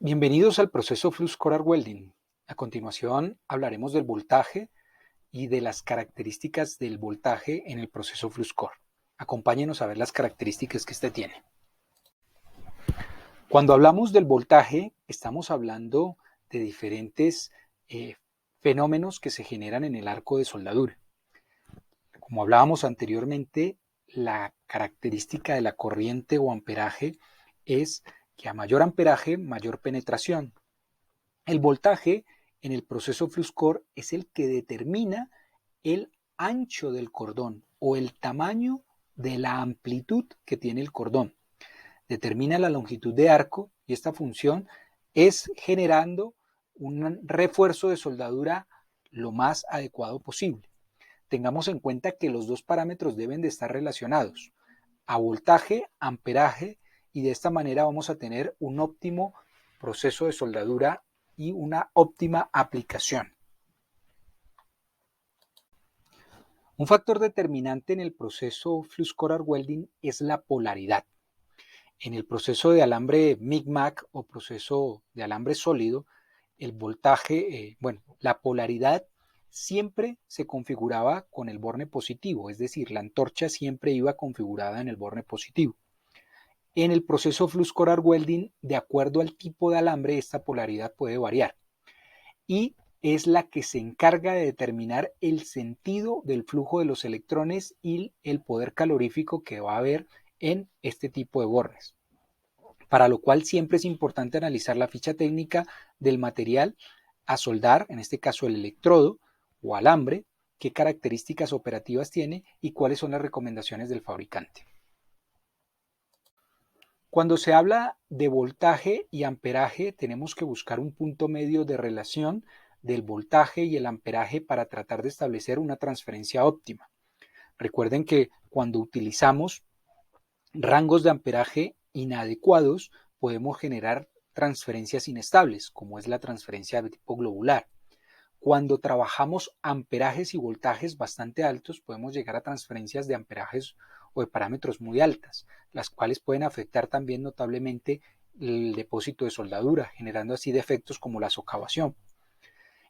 Bienvenidos al proceso Flux Core Arc Welding. A continuación hablaremos del voltaje y de las características del voltaje en el proceso Flux Core. Acompáñenos a ver las características que este tiene. Cuando hablamos del voltaje, estamos hablando de diferentes fenómenos que se generan en el arco de soldadura. Como hablábamos anteriormente, la característica de la corriente o amperaje es que a mayor amperaje, mayor penetración. El voltaje en el proceso Flux Core es el que determina el ancho del cordón o el tamaño de la amplitud que tiene el cordón. Determina la longitud de arco y esta función es generando un refuerzo de soldadura lo más adecuado posible. Tengamos en cuenta que los dos parámetros deben de estar relacionados a voltaje, amperaje, y de esta manera vamos a tener un óptimo proceso de soldadura y una óptima aplicación. Un factor determinante en el proceso Flux Core Arc Welding es la polaridad. En el proceso de alambre MIG-MAC o proceso de alambre sólido, el voltaje, la polaridad siempre se configuraba con el borne positivo, es decir, la antorcha siempre iba configurada en el borne positivo. En el proceso Flux Core Arc Welding, de acuerdo al tipo de alambre, esta polaridad puede variar y es la que se encarga de determinar el sentido del flujo de los electrones y el poder calorífico que va a haber en este tipo de bornes. Para lo cual siempre es importante analizar la ficha técnica del material a soldar, en este caso el electrodo o alambre, qué características operativas tiene y cuáles son las recomendaciones del fabricante. Cuando se habla de voltaje y amperaje, tenemos que buscar un punto medio de relación del voltaje y el amperaje para tratar de establecer una transferencia óptima. Recuerden que cuando utilizamos rangos de amperaje inadecuados, podemos generar transferencias inestables, como es la transferencia de tipo globular. Cuando trabajamos amperajes y voltajes bastante altos, podemos llegar a transferencias de amperajes o de parámetros muy altas, las cuales pueden afectar también notablemente el depósito de soldadura, generando así defectos como la socavación.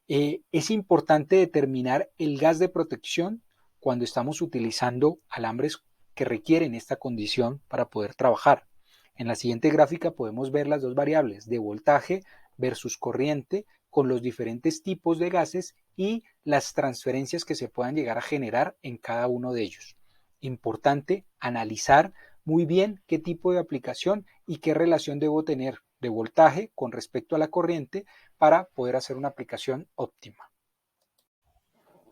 Es importante determinar el gas de protección cuando estamos utilizando alambres que requieren esta condición para poder trabajar. En la siguiente gráfica podemos ver las dos variables de voltaje versus corriente con los diferentes tipos de gases y las transferencias que se puedan llegar a generar en cada uno de ellos. Importante analizar muy bien qué tipo de aplicación y qué relación debo tener de voltaje con respecto a la corriente para poder hacer una aplicación óptima.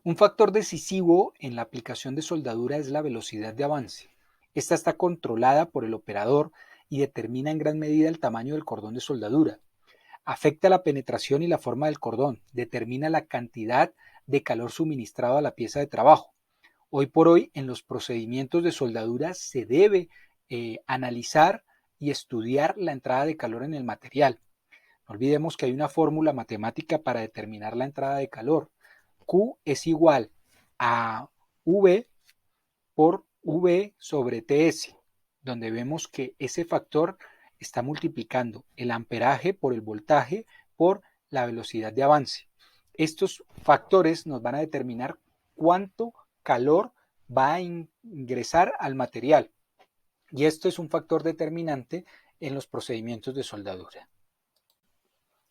Un factor decisivo en la aplicación de soldadura es la velocidad de avance. Esta está controlada por el operador y determina en gran medida el tamaño del cordón de soldadura. Afecta la penetración y la forma del cordón, determina la cantidad de calor suministrado a la pieza de trabajo. Hoy por hoy en los procedimientos de soldadura se debe analizar y estudiar la entrada de calor en el material. No olvidemos que hay una fórmula matemática para determinar la entrada de calor. Q es igual a V por V sobre TS, donde vemos que ese factor está multiplicando el amperaje por el voltaje por la velocidad de avance. Estos factores nos van a determinar cuánto calor va a ingresar al material. Y esto es un factor determinante en los procedimientos de soldadura.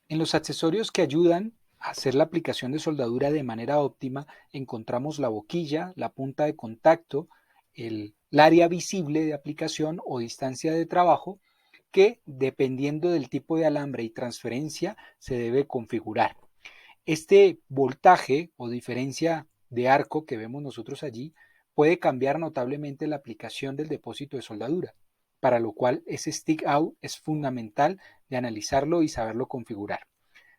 En los accesorios que ayudan a hacer la aplicación de soldadura de manera óptima, encontramos la boquilla, la punta de contacto, el área visible de aplicación o distancia de trabajo, que dependiendo del tipo de alambre y transferencia se debe configurar. Este voltaje o diferencia de arco que vemos nosotros allí puede cambiar notablemente la aplicación del depósito de soldadura, para lo cual ese stick out es fundamental de analizarlo y saberlo configurar.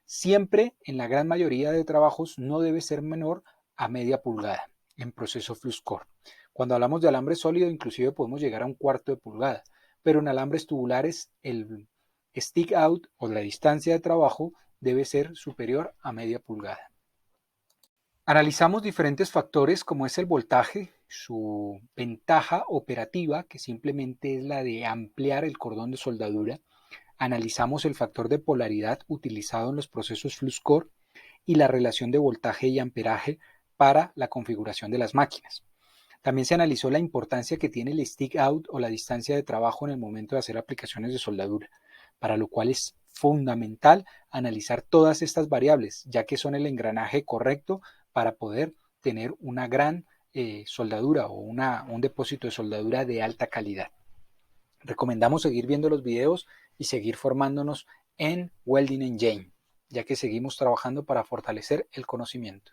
Siempre, en la gran mayoría de trabajos, no debe ser menor a media pulgada en proceso Flux Core. Cuando hablamos de alambre sólido, inclusive podemos llegar a un cuarto de pulgada, pero en alambres tubulares el stick out o la distancia de trabajo debe ser superior a media pulgada. Analizamos diferentes factores como es el voltaje, su ventaja operativa, que simplemente es la de ampliar el cordón de soldadura. Analizamos el factor de polaridad utilizado en los procesos FluxCore y la relación de voltaje y amperaje para la configuración de las máquinas. También se analizó la importancia que tiene el stick out o la distancia de trabajo en el momento de hacer aplicaciones de soldadura, para lo cual es fundamental analizar todas estas variables, ya que son el engranaje correcto para poder tener una gran soldadura o un depósito de soldadura de alta calidad. Recomendamos seguir viendo los videos y seguir formándonos en Welding Engine, ya que seguimos trabajando para fortalecer el conocimiento.